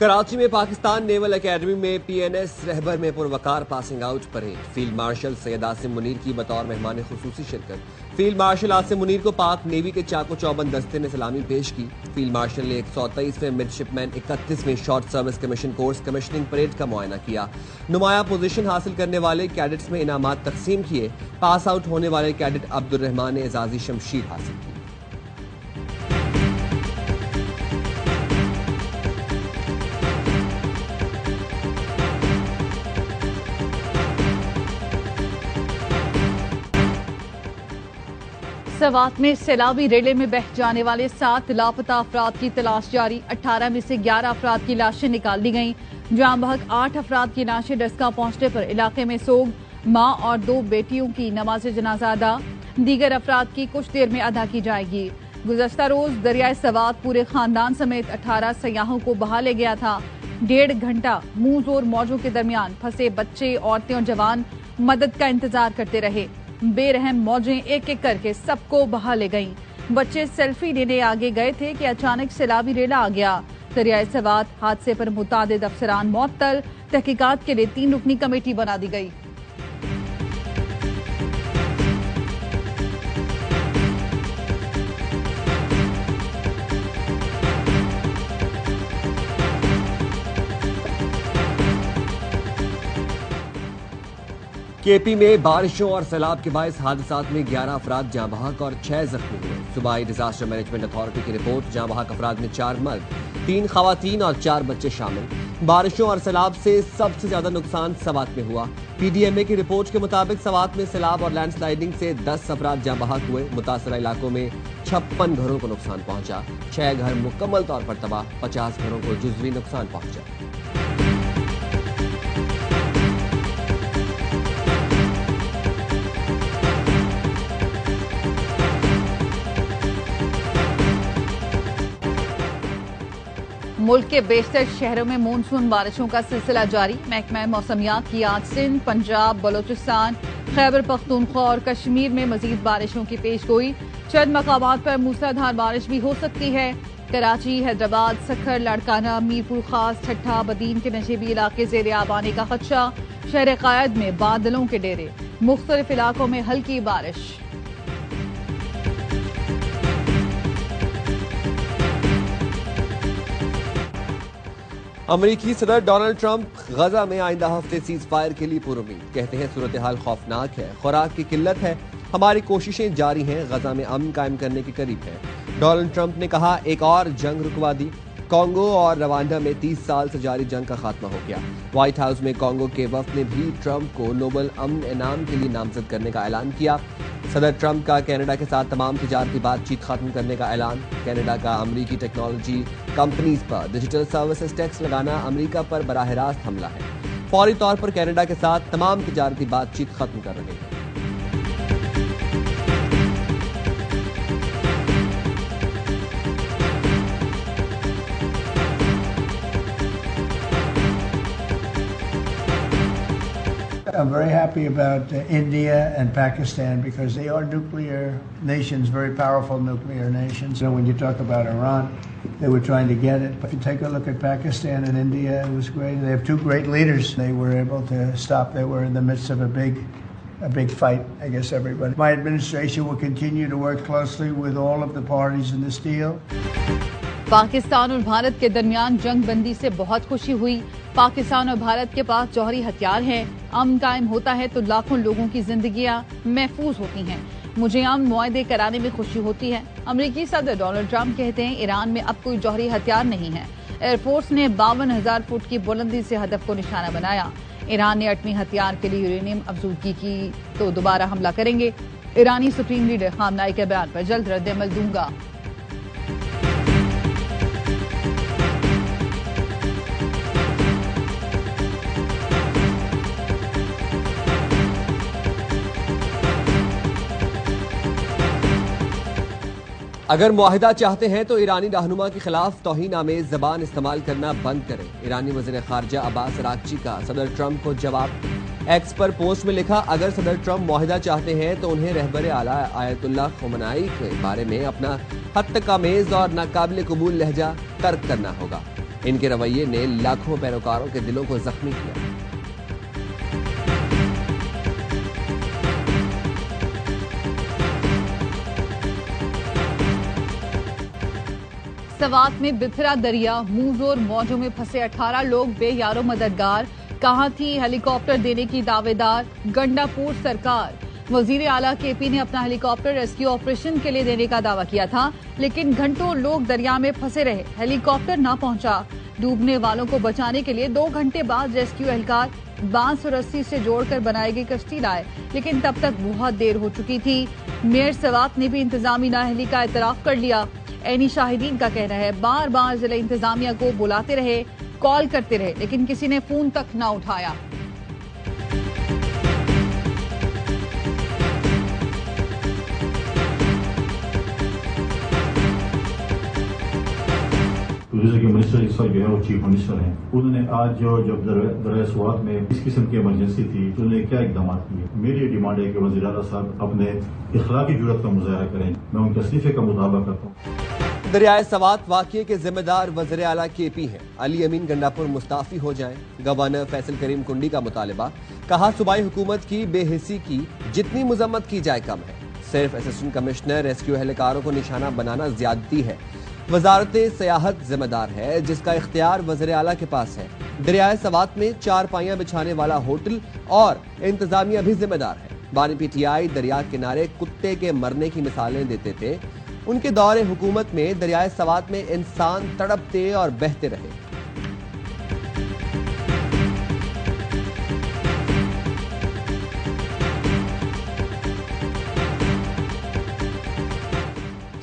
कराची में Pakistan naval academy में PNS Rahbar में पुरवकार passing out parade. Field marshal Syed Asim Munir की बतौर मेहमान खुसूसी शिरकत। फील्ड मार्शल आसिम मुनीर को पाक नेवी के चाको चौबंद दस्ते ने सलामी पेश की। फील्ड मार्शल ने 123वें मिडशिपमैन 31वें short service commission course commissioning parade का मुआयना किया। नुमाया पोजीशन हासिल करने वाले कैडेट्स में इनामात तकसीम किए। पास आउट होने वाले कैडेट अब्दुल रहमान ने एजाजी शमशीर हासिल की। सवात में सैलाबी रेले में बह जाने वाले 7 लापता अफराद की तलाश जारी। 18 में से 11 अफराद की लाशें निकाल दी गईं। जाम बहक 8 अफराद की लाशें डस्का पहुंचने पर इलाके में सोग। मां और 2 बेटियों की नमाज जनाजा अदा। दीगर अफराद की कुछ देर में अदा की जाएगी। गुज़श्ता रोज दरियाए सवात पूरे खानदान समेत 18 सयाहों को बहा ले गया था। 1.5 घंटा मुंह जोर मौजों के दरमियान फंसे बच्चे, औरतें और जवान मदद का इंतजार करते रहे। बेरहम मौजें एक एक करके सबको बहा ले गईं। बच्चे सेल्फी लेने आगे गए थे कि अचानक सैलाबी रेला आ गया। दरियाए सवात हादसे पर मुतादिद अफसरान मुअत्तल। तहकीकात के लिए 3 रुकनी कमेटी बना दी गई। केपी में बारिशों और सैलाब के बायस हादसात में 11 अफराद जाँ बहक और 6 जख्मी हुए। सूबाई डिजास्टर मैनेजमेंट अथॉरिटी की रिपोर्ट, जाँ बहक अफराद में 4 मर्द, 3 खवातीन और 4 बच्चे शामिल। बारिशों और सैलाब से सबसे ज्यादा नुकसान सवात में हुआ। पीडीएमए की रिपोर्ट के मुताबिक सवात में सैलाब और लैंडस्लाइडिंग से 10 अफराद जाँ बहक हुए। मुतासरा इलाकों में 56 घरों को नुकसान पहुंचा। 6 घर मुकम्मल तौर पर तबाह, 50 घरों को जुज़वी नुकसान पहुंचा। मुल्क के बेशतर शहरों में मानसून बारिशों का सिलसिला जारी। महकमा मौसमियात की आज सिंध, पंजाब, बलोचिस्तान, खैबर पख्तूनख्वा और कश्मीर में मजीद बारिशों की पेशगोई। चंद मकामात पर मूसलाधार बारिश भी हो सकती है। कराची, हैदराबाद, सखर, लाड़काना, मीरपुर खास, ठट्ठा, बदीन के नशेबी इलाके ज़ेरे आब आने का खदशा। शहर कायद में बादलों के डेरे। मुख्तलिफ इलाकों में हल्की बारिश। अमरीकी सदर डोनाल्ड ट्रंप गजा में आइंदा हफ्ते सीज फायर के लिए पुरुमीद। कहते हैं सूरत हाल खौफनाक है, खुराक की किल्लत है, हमारी कोशिशें जारी हैं, गजा में अमन कायम करने के करीब है। डोनाल्ड ट्रंप ने कहा, एक और जंग रुकवा दी। कांगो और रवांडा में 30 साल से जारी जंग का खात्मा हो गया। व्हाइट हाउस में कांगो के वफ्द ने भी ट्रंप को नोबल अमन इनाम के लिए नामजद करने का ऐलान किया। सदर ट्रंप का कनाडा के साथ तमाम तिजारती बातचीत खत्म करने का ऐलान। कनाडा का अमरीकी टेक्नोलॉजी कंपनीज पर डिजिटल सर्विसेज टैक्स लगाना अमरीका पर बराह रास्त हमला है। फौरी तौर पर कनाडा के साथ तमाम तिजारती बातचीत खत्म कर रहे हैं। I'm very happy about India and Pakistan because they are nuclear nations, very powerful nuclear nations. You know, when you talk about Iran, they were trying to get it. But if you take a look at Pakistan and India, it was great. They have 2 great leaders. They were able to stop. They were in the midst of a big fight, I guess everybody. My administration will continue to work closely with all of the parties in this deal. Pakistan और भारत के दरमियान जंग बंदी से बहुत खुशी हुई। पाकिस्तान और भारत के पास जौहरी हथियार हैं। अमन कायम होता है तो लाखों लोगों की जिंदगियां महफूज होती हैं। मुझे अमन मुआहदे कराने में खुशी होती है। अमरीकी सदर डोनाल्ड ट्रंप कहते हैं, ईरान में अब कोई जौहरी हथियार नहीं है। एयरफोर्स ने 52,000 फुट की बुलंदी से हदफ को निशाना बनाया। ईरान ने एटमी हथियार के लिए यूरेनियम अफजूदगी की तो दोबारा हमला करेंगे। ईरानी सुप्रीम लीडर खामनाई के बयान पर जल्द रद्द-ए-अमल दूंगा। अगर मुआहिदा चाहते हैं तो ईरानी रहनुमा के खिलाफ तौहीन आमेज जबान इस्तेमाल करना बंद करें। ईरानी वज़ीर ख़ारजा अब्बास अराग़ची का सदर ट्रंप को जवाब। एक्स पर पोस्ट में लिखा, अगर सदर ट्रंप मुआहिदा चाहते हैं तो उन्हें रहबर आला आयतुल्लाह ख़ुमैनी के बारे में अपना हद तक आमेज और नाकाबिल कबूल लहजा तर्क करना होगा। इनके रवैये ने लाखों पैरोकारों के दिलों को जख्मी किया। सवात में बिथरा दरिया, मुंहजोर मौजों में फंसे 18 लोग बेयारो मददगार। कहां थी हेलीकॉप्टर देने की दावेदार गंडापुर सरकार। वजीर आला केपी ने अपना हेलीकॉप्टर रेस्क्यू ऑपरेशन के लिए देने का दावा किया था, लेकिन घंटों लोग दरिया में फंसे रहे, हेलीकॉप्टर न पहुंचा। डूबने वालों को बचाने के लिए 2 घंटे बाद रेस्क्यू एहलकार बांस और रस्सी से जोड़कर बनाई गई कश्ती लाए, लेकिन तब तक बहुत देर हो चुकी थी। मेयर सवात ने भी इंतजामी नाअहली का एतराफ कर लिया। ऐनी शाहिदीन का कहना है बार बार जिला इंतजामिया को बुलाते रहे, कॉल करते रहे, लेकिन किसी ने फोन तक न उठाया। टूरिज्म के मिनिस्टर इस वक्त जो है वो चीफ मिनिस्टर हैं। उन्होंने आज जब दरिया सवात में इस किस्म की इमरजेंसी थी तो उन्होंने क्या इकदाम किए। मेरी डिमांड है कि वज़ीर आला साहब अपने इखलाकी जुर्रत का मुजाहरा करें। मैं उनके इस्तीफे का मुतालबा करता हूँ। दरियाए सवात वाक़ये के जिम्मेदार वज़ीर आला केपी हैं। अली अमीन गंडापुर मुस्ताफी हो जाएं। गवर्नर फैसल करीम कुंडी का मुतालबा। कहा सूबाई हुकूमत की बेहिसी की जितनी मुजम्मत की जाए कम है। सिर्फ असिस्टेंट कमिश्नर रेस्क्यू एहलकारों को निशाना बनाना ज्यादती है। वजारत सयाहत जिम्मेदार है, जिसका इख्तियार वज़ीर आला के पास है। दरियाए सवात में 4 पाइयां बिछाने वाला होटल और इंतजामिया भी जिम्मेदार है। बानी पीटीआई दरिया किनारे कुत्ते के मरने की मिसालें देते थे। उनके दौरे हुकूमत में दरियाए सवात में इंसान तड़पते और बहते रहे।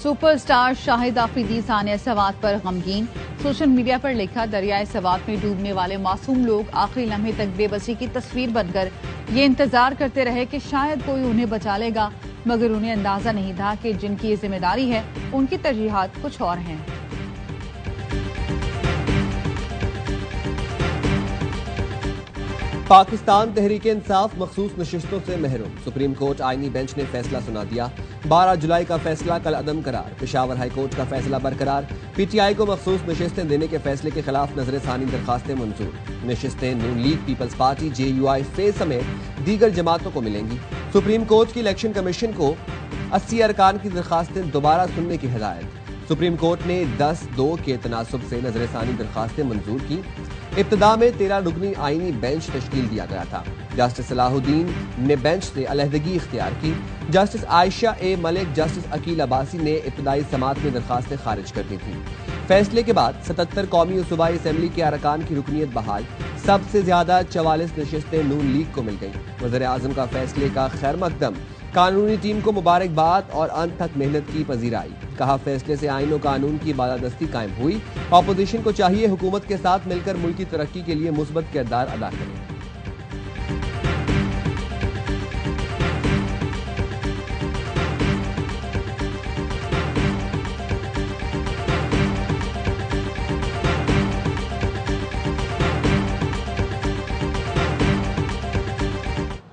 सुपरस्टार शाहिद आफरीदी सानिया सवात पर गमगीन। सोशल मीडिया पर लिखा, दरियाए सवात में डूबने वाले मासूम लोग आखिरी लम्हे तक बेबसी की तस्वीर बनकर ये इंतजार करते रहे कि शायद कोई उन्हें बचा लेगा, मगर उन्हें अंदाजा नहीं था कि जिनकी ये जिम्मेदारी है उनकी तरजीहात कुछ और हैं। पाकिस्तान तहरीक इंसाफ मखसूस नशिस्तों से महरूम। सुप्रीम कोर्ट आईनी बेंच ने फैसला सुना दिया। 12 जुलाई का फैसला कल अदम करार। पेशावर हाई कोर्ट का फैसला बरकरार। पीटीआई को मखसूस नशिस्तें देने के फैसले के खिलाफ नजरसानी दरखास्तें मंजूर। नशिस्तें नून लीग, पीपल्स पार्टी, JUI, फे समेत दीगर जमातों को मिलेंगी। सुप्रीम कोर्ट की इलेक्शन कमीशन को 80 अरकान की दरखास्तें दोबारा सुनने की हिदायत। सुप्रीम कोर्ट ने 10-2 के तनासुब से नजरसानी दरखास्तें मंजूर की। इब्तिदा में 13 रुकनी आईनी बेंच तश्कील दिया गया था। जस्टिस सलाहुद्दीन ने बेंच से अलहदगी इख्तियार की। जस्टिस आयशा ए मलिक, जस्टिस अकील अब्बासी ने इब्तदाई समात में दरखास्तें खारिज कर दी थी। फैसले के बाद 77 कौमी और सूबाई असम्बली के अरकान की रुकनीत बहाल। सबसे ज्यादा 44 नशिस्तें नून लीग को मिल गईं। वज़ीर आज़म का फैसले का खैर मकदम। कानूनी टीम को मुबारकबाद और अंत तक मेहनत की पजीराई। कहा, फैसले से आईन और कानून की बालादस्ती कायम हुई। ऑपोजिशन को चाहिए हुकूमत के साथ मिलकर मुल्क की तरक्की के लिए मुस्बत किरदार अदा करें।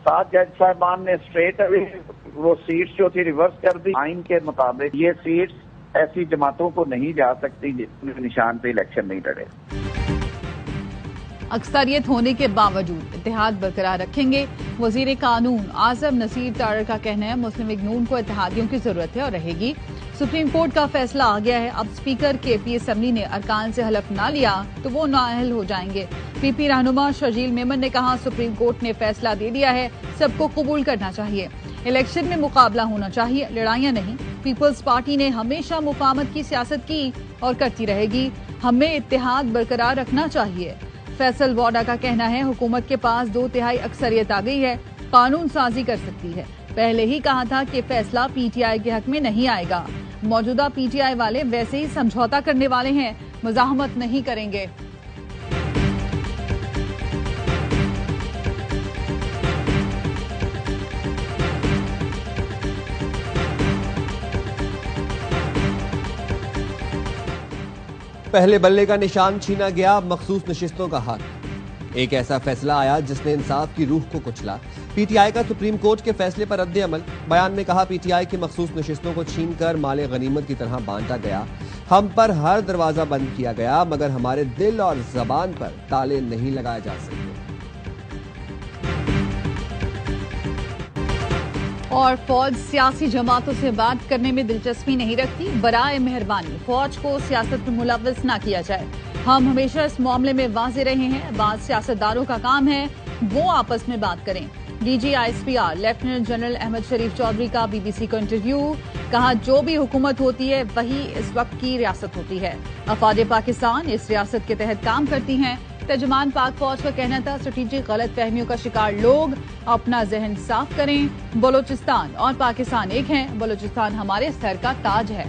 सात जज साहबान ने स्ट्रेट अवे वो सीट्स जो थी रिवर्स कर दी। आइन के मुताबिक ये सीट्स ऐसी जमातों को नहीं जा सकती जिसके निशान पे इलेक्शन नहीं लड़े। अक्सरियत होने के बावजूद इत्तेहाद बरकरार रखेंगे। वजीर कानून आजम नसीर तारड़ का कहना है, मुस्लिम लीग नून को इत्तेहादियों की जरूरत है और रहेगी। सुप्रीम कोर्ट का फैसला आ गया है। अब स्पीकर केपी असम्बली ने अरकान से हलफ ना लिया तो वो नाअहल हो जाएंगे। पीपी रहनुमा शर्जील मेमन ने कहा, सुप्रीम कोर्ट ने फैसला दे दिया है, सबको कबूल करना चाहिए। इलेक्शन में मुकाबला होना चाहिए, लड़ाइयां नहीं। पीपल्स पार्टी ने हमेशा मुफाहमत की सियासत की और करती रहेगी। हमें इत्तेहाद बरकरार रखना चाहिए। फैसल वाडा का कहना है, हुकूमत के पास 2/3 अक्सरियत आ गई है, कानून साजी कर सकती है। पहले ही कहा था कि फैसला पीटीआई के हक में नहीं आएगा। मौजूदा पीटीआई वाले वैसे ही समझौता करने वाले हैं, मुजाहमत नहीं करेंगे। पहले बल्ले का निशान छीना गया, मखसूस नशिस्तों का हक। एक ऐसा फैसला आया जिसने इंसाफ की रूह को कुचला। पीटीआई का सुप्रीम कोर्ट के फैसले पर रद्द अमल। बयान में कहा, पीटीआई की मखसूस नशिस्तों को छीनकर माले गनीमत की तरह बांटा गया। हम पर हर दरवाजा बंद किया गया, मगर हमारे दिल और जबान पर ताले नहीं लगाए जा सकते। और फौज सियासी जमातों से बात करने में दिलचस्पी नहीं रखती। बराए मेहरबानी फौज को सियासत में मुलव्वस न किया जाए। हम हमेशा इस मामले में वाज़े रहे हैं। बाद सियासतदारों का काम है वो आपस में बात करें। DG ISPR lieutenant general Ahmed Sharif Chaudhry का BBC को इंटरव्यू। कहा, जो भी हुकूमत होती है वही इस वक्त की रियासत होती है। अफवाज पाकिस्तान इस रियासत के तहत काम करती हैं। तर्जुमान पाक फौज का कहना था, स्ट्रेटेजिक गलत फहमियों का शिकार लोग अपना जहन साफ करें। बलोचिस्तान और पाकिस्तान एक हैं। बलोचिस्तान हमारे सर का ताज है।